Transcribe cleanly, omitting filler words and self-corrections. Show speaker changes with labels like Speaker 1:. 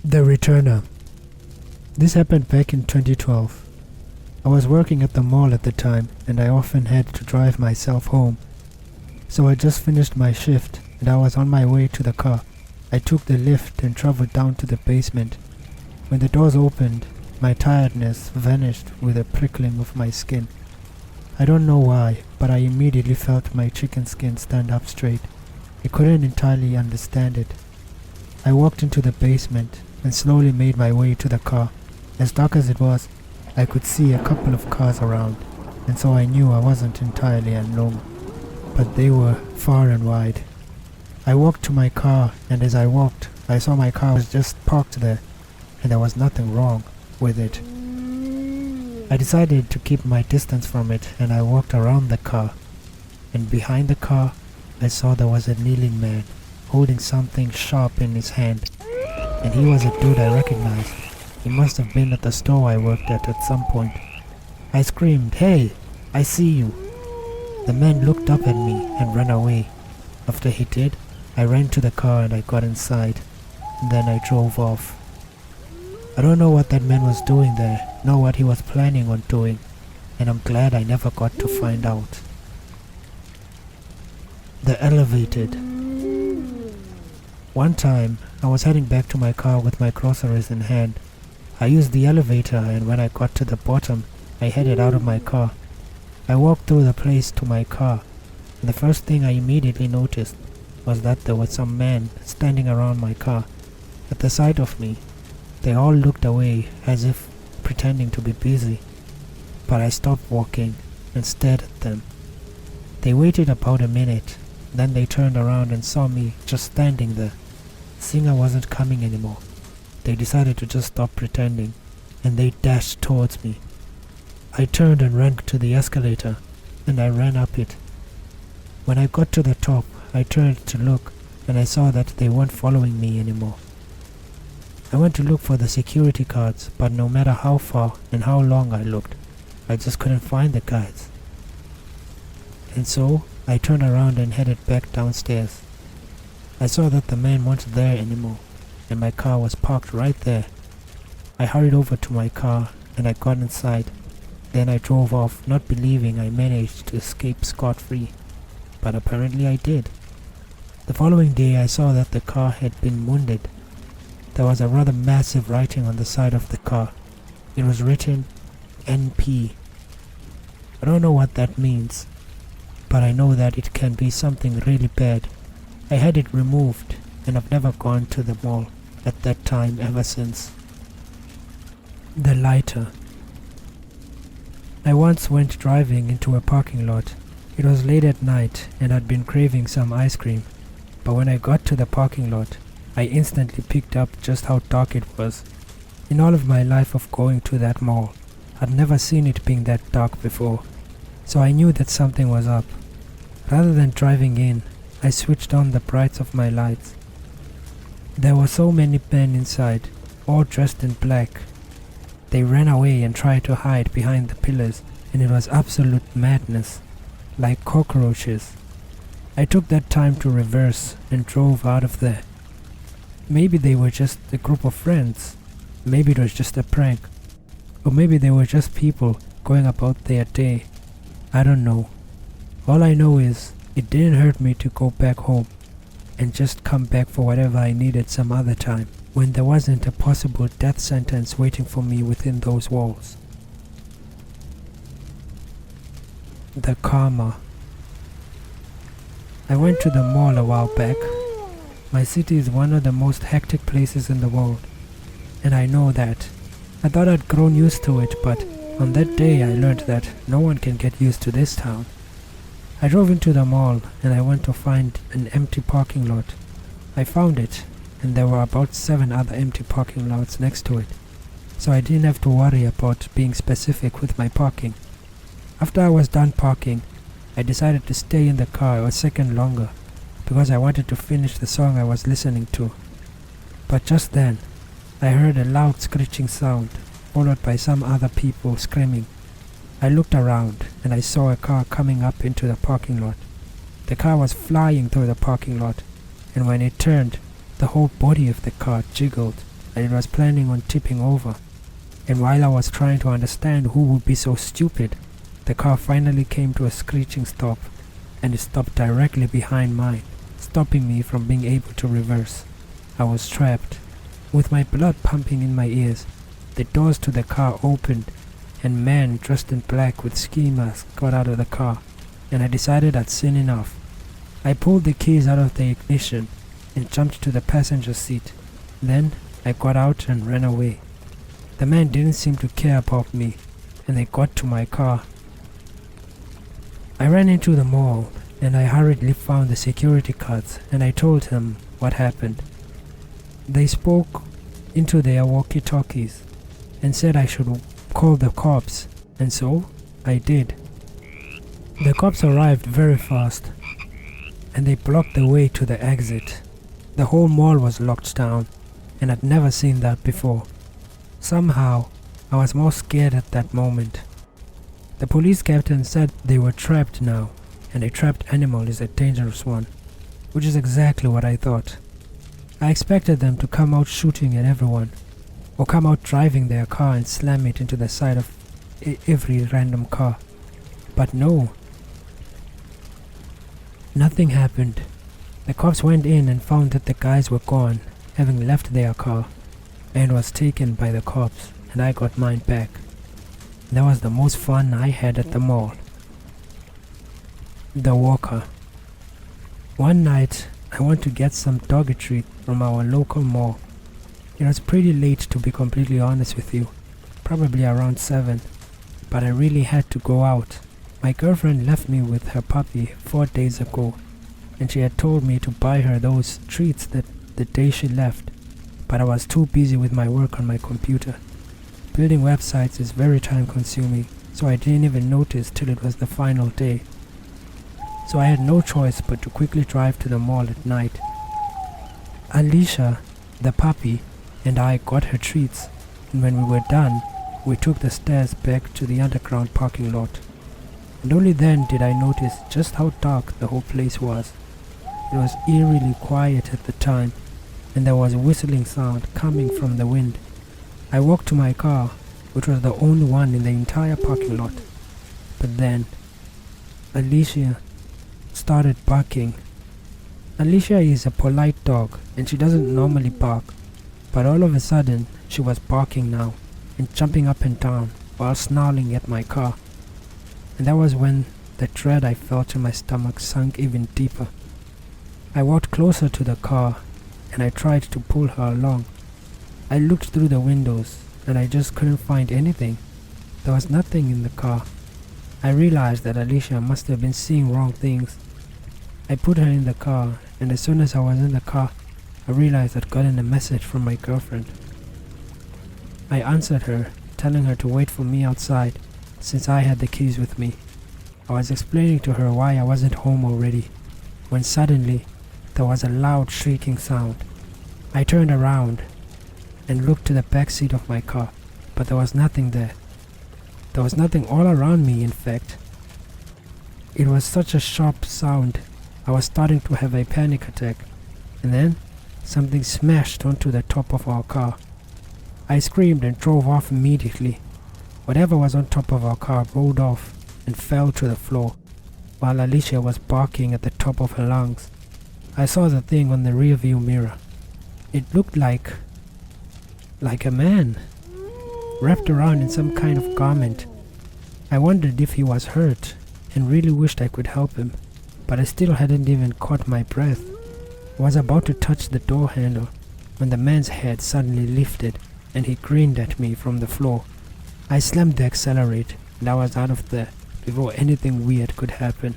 Speaker 1: The Returner. This happened back in 2012. I was working at the mall at the time and I often had to drive myself home. So I just finished my shift and I was on my way to the car. I took the lift and traveled down to the basement. When the doors opened, my tiredness vanished with a prickling of my skin. I don't know why, but I immediately felt my chicken skin stand up straight. I couldn't entirely understand it. I walked into the basement and slowly made my way to the car. As dark as it was, I could see a couple of cars around, and so I knew I wasn't entirely alone, but they were far and wide. I walked to my car, and as I walked, I saw my car was just parked there, and there was nothing wrong with it. I decided to keep my distance from it, and I walked around the car, and behind the car, I saw there was a kneeling man, holding something sharp in his hand, and he was a dude I recognized. He must have been at the store I worked at some point. I screamed, "Hey, I see you!" The man looked up at me and ran away. After he did, I ran to the car and I got inside, and then I drove off. I don't know what that man was doing there, nor what he was planning on doing, and I'm glad I never got to find out. The Elevated. One time, I was heading back to my car with my groceries in hand. I used the elevator, and when I got to the bottom, I headed out of my car. I walked through the place to my car, and the first thing I immediately noticed was that there was some men standing around my car. At the sight of me, they all looked away as if pretending to be busy, but I stopped walking and stared at them. They waited about a minute, then they turned around and saw me just standing there. Seeing I wasn't coming anymore, they decided to just stop pretending, and they dashed towards me. I turned and ran to the escalator, and I ran up it. When I got to the top, I turned to look, and I saw that they weren't following me anymore. I went to look for the security guards, but no matter how far and how long I looked, I just couldn't find the guards. And so, I turned around and headed back downstairs. I saw that the man wasn't there anymore, and my car was parked right there. I hurried over to my car, and I got inside. Then I drove off, not believing I managed to escape scot-free, but apparently I did. The following day, I saw that the car had been wounded. There was a rather massive writing on the side of the car. It was written NP. I don't know what that means, but I know that it can be something really bad. I had it removed, and I've never gone to the mall at that time ever since. The Lighter. I once went driving into a parking lot. It was late at night, and I'd been craving some ice cream, but when I got to the parking lot, I instantly picked up just how dark it was. In all of my life of going to that mall, I'd never seen it being that dark before, so I knew that something was up. Rather than driving in, I switched on the brights of my lights. There were so many men inside, all dressed in black. They ran away and tried to hide behind the pillars, and it was absolute madness, like cockroaches. I took that time to reverse and drove out of there. Maybe they were just a group of friends, maybe it was just a prank, or maybe they were just people going about their day. I don't know. All I know is, it didn't hurt me to go back home and just come back for whatever I needed some other time, when there wasn't a possible death sentence waiting for me within those walls. The Karma. I went to the mall a while back. My city is one of the most hectic places in the world, and I know that. I thought I'd grown used to it, but on that day I learned that no one can get used to this town. I drove into the mall and I went to find an empty parking lot. I found it, and there were about 7 other empty parking lots next to it, so I didn't have to worry about being specific with my parking. After I was done parking, I decided to stay in the car a second longer because I wanted to finish the song I was listening to. But just then, I heard a loud screeching sound, followed by some other people screaming. I looked around and I saw a car coming up into the parking lot. The car was flying through the parking lot, and when it turned, the whole body of the car jiggled and it was planning on tipping over. And while I was trying to understand who would be so stupid, the car finally came to a screeching stop, and it stopped directly behind mine, stopping me from being able to reverse. I was trapped. With my blood pumping in my ears, the doors to the car opened, and a man dressed in black with ski mask got out of the car, and I decided I'd seen enough. I pulled the keys out of the ignition and jumped to the passenger seat. Then I got out and ran away. The man didn't seem to care about me, and they got to my car. I ran into the mall, and I hurriedly found the security guards, and I told them what happened. They spoke into their walkie-talkies and said I should call the cops, and so I did. The cops arrived very fast, and they blocked the way to the exit. The whole mall was locked down, and I'd never seen that before. Somehow, I was more scared at that moment. The police captain said they were trapped now, and a trapped animal is a dangerous one, which is exactly what I thought. I expected them to come out shooting at everyone, or come out driving their car and slam it into the side of every random car. But no. Nothing happened. The cops went in and found that the guys were gone, having left their car, and was taken by the cops, and I got mine back. That was the most fun I had at the mall. The Walker. One night, I went to get some doggy treat from our local mall. It was pretty late, to be completely honest with you, probably around 7, but I really had to go out. My girlfriend left me with her puppy 4 days ago, and she had told me to buy her those treats the day she left, but I was too busy with my work on my computer. Building websites is very time consuming, so I didn't even notice till it was the final day. So I had no choice but to quickly drive to the mall at night. Alicia, the puppy, and I got her treats, and when we were done, we took the stairs back to the underground parking lot. And only then did I notice just how dark the whole place was. It was eerily quiet at the time, and there was a whistling sound coming from the wind. I walked to my car, which was the only one in the entire parking lot. But then, Alicia started barking. Alicia is a polite dog, and she doesn't normally bark, but all of a sudden she was barking now and jumping up and down while snarling at my car. And that was when the dread I felt in my stomach sunk even deeper. I walked closer to the car and I tried to pull her along. I looked through the windows and I just couldn't find anything. There was nothing in the car. I realized that Alicia must have been seeing wrong things. I put her in the car, and as soon as I was in the car, I realized I'd gotten a message from my girlfriend. I answered her, telling her to wait for me outside, since I had the keys with me. I was explaining to her why I wasn't home already, when suddenly there was a loud shrieking sound. I turned around and looked to the back seat of my car, but there was nothing there. There was nothing all around me, in fact. It was such a sharp sound, I was starting to have a panic attack, and then something smashed onto the top of our car. I screamed and drove off immediately. Whatever was on top of our car rolled off and fell to the floor, while Alicia was barking at the top of her lungs. I saw the thing on the rearview mirror. It looked like a man, wrapped around in some kind of garment. I wondered if he was hurt and really wished I could help him, but I still hadn't even caught my breath. I was about to touch the door handle when the man's head suddenly lifted and he grinned at me from the floor. I slammed the accelerator and I was out of there before anything weird could happen.